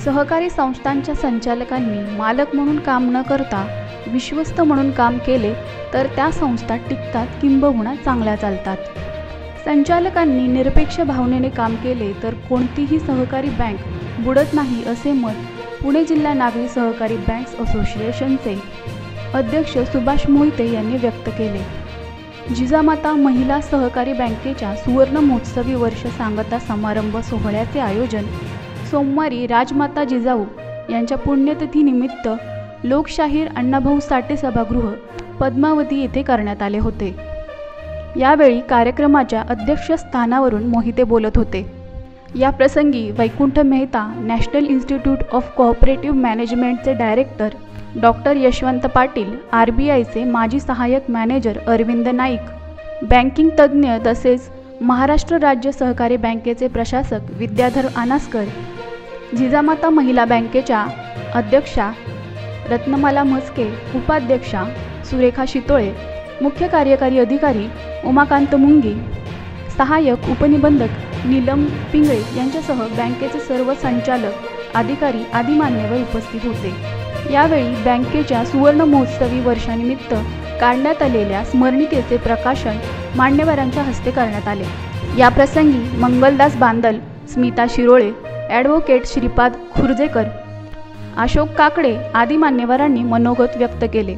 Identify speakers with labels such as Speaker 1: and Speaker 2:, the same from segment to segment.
Speaker 1: सहकारी संस्थांच्या संचालकांनी मालक म्हणून काम न करता विश्वस्त म्हणून काम केले तर त्या संस्था टिकतात किंबहुना चांगल्या चालतात. संचालकांनी निरपेक्ष भावनेने काम केले तर कोणतीही सहकारी बँक बुडत नाही असे मत पुणे जिल्हा नागरी सहकारी बँक्स असोसिएशनचे अध्यक्ष सुभाष मोहिते यांनी व्यक्त केले. जिजामाता महिला सहकारी बँकेच्या सुवर्ण महोत्सवी वर्ष सांगता समारंभ सोहळ्याचे आयोजन सोमवारी राजमाता जिजाऊ यांच्या पुण्यतिथीनिमित्त लोकशाहीर अण्णाभाऊ साठे सभागृह पद्मावती येथे करण्यात आले होते. यावेळी कार्यक्रमाच्या अध्यक्षस्थानावरून मोहिते बोलत होते. या प्रसंगी Vaikunth Mehta national institute of cooperative मॅनेजमेंटचे डायरेक्टर डॉक्टर यशवंत पाटील, RBIचे माजी सहाय्यक मॅनेजर अरविंद नाईक, बँकिंग तज्ज्ञ तसेच महाराष्ट्र राज्य सहकारी बँकेचे प्रशासक विद्याधर अनास्कर, जिजामाता महिला बँकेच्या अध्यक्षा रत्नमाला म्हस्के, उपाध्यक्षा सुरेखा शितोळे, मुख्य कार्यकारी अधिकारी उमाकांत मुंगी, सहाय्यक उपनिबंधक नीलम पिंगळे यांच्यासह बँकेचे सर्व संचालक अधिकारी आदी मान्यवर उपस्थित होते. यावेळी बँकेच्या सुवर्ण महोत्सवी वर्षानिमित्त काढण्यात आलेल्या स्मरणिकेचे प्रकाशन मान्यवरांच्या हस्ते करण्यात आले. या प्रसंगी मंगलदास बांदल, स्मिता शिरोळे, ॲडव्होकेट श्रीपाद खुर्जेकर, अशोक काकडे आदी मान्यवरांनी मनोगत व्यक्त केले.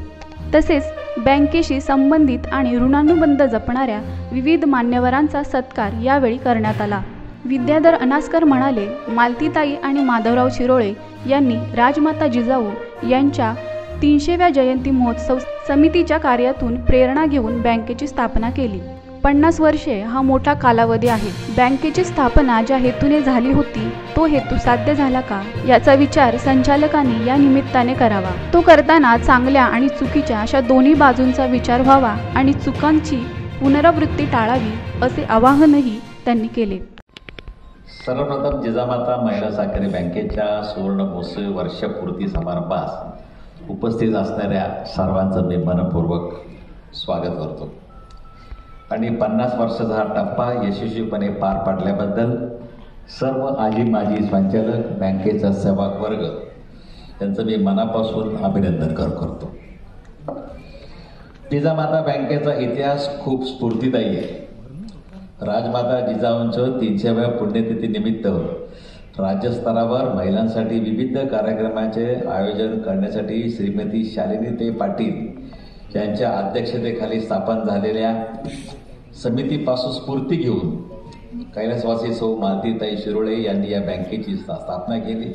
Speaker 1: तसेच बँकेशी संबंधित आणि ऋणानुबंध जपणाऱ्या विविध मान्यवरांचा सत्कार यावेळी करण्यात आला. विद्याधर अनास्कर म्हणाले, मालतीताई आणि माधवराव शिरोळे यांनी राजमाता जिजाऊ यांच्या 300व्या जयंती महोत्सव समितीच्या कार्यातून प्रेरणा घेऊन बँकेची स्थापना केली. 50 वर्षे हा मोठा कालावधी आहे. बँकेची स्थापना ज्या हेतूने झाली होती तो हेतू साध्य झाला का याचा विचार संचालकांनी या निमित्ताने करावा. तो करताना चांगल्या आणि चुकीच्या अशा दोन्ही बाजूंचा विचार व्हावा आणि चुकांची पुनरावृत्ती टाळावी असे आवाहनही त्यांनी केले.
Speaker 2: सर्वप्रथम जिजामाता महिला सहकारी बँकेच्या सुवर्ण महोत्सवी वर्षपूर्ती समारंभास उपस्थित असणाऱ्या सर्वांचं मी मनपूर्वक स्वागत करतो आणि 50 वर्षाचा हा टप्पा यशस्वीपणे पार पाडल्याबद्दल सर्व आजी माजी संचालक, बँकेचा सेवक वर्ग यांचं मी मनापासून अभिनंदन करतो. जिजामाता बँकेचा इतिहास खूप स्फूर्तिदायी आहे. राजमाता जिजाऊंचं 300व्या पुण्यतिथीनिमित्त राज्यस्तरावर महिलांसाठी विविध कार्यक्रमाचे आयोजन करण्यासाठी श्रीमती शालिनीताई पाटील यांच्या अध्यक्षतेखाली स्थापन झालेल्या समितीपासून स्फूर्ती घेऊन कैलासवासी सौ मालतीताई शिरोळे यांनी या बँकेची स्थापना केली.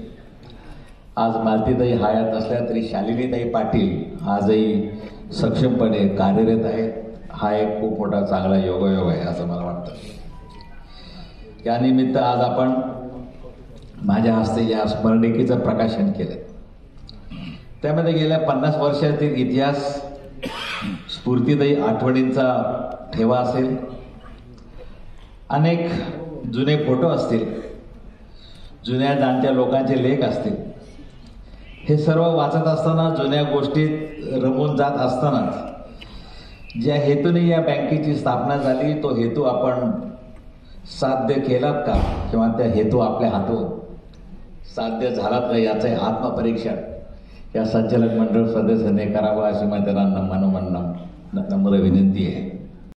Speaker 2: आज मालतीताई हयात असल्या तरी शालिनीताई पाटील आजही सक्षमपणे कार्यरत आहेत. हा एक खूप मोठा चांगला योगायोग आहे असं मला वाटतं. यानिमित्त आज आपण माझ्या हस्ते या स्मरणिकेचं प्रकाशन केलं. त्यामध्ये गेल्या 50 वर्षातील इतिहास, स्फूर्तिदायी आठवणींचा ठेवा असेल, अनेक जुने फोटो असतील, जुन्या जाणत्या लोकांचे लेख असतील. हे सर्व वाचत असताना, जुन्या गोष्टीत रमून जात असतानाच ज्या हेतूने या बँकेची स्थापना झाली तो हेतू आपण साध्य केलात का किंवा त्या हेतू आपल्या हातून साध्य झालात का याचे आत्मपरीक्षण या संचालक मंडळ सदस्यांनी करावं अशी माझ्या नम्र विनंती आहे.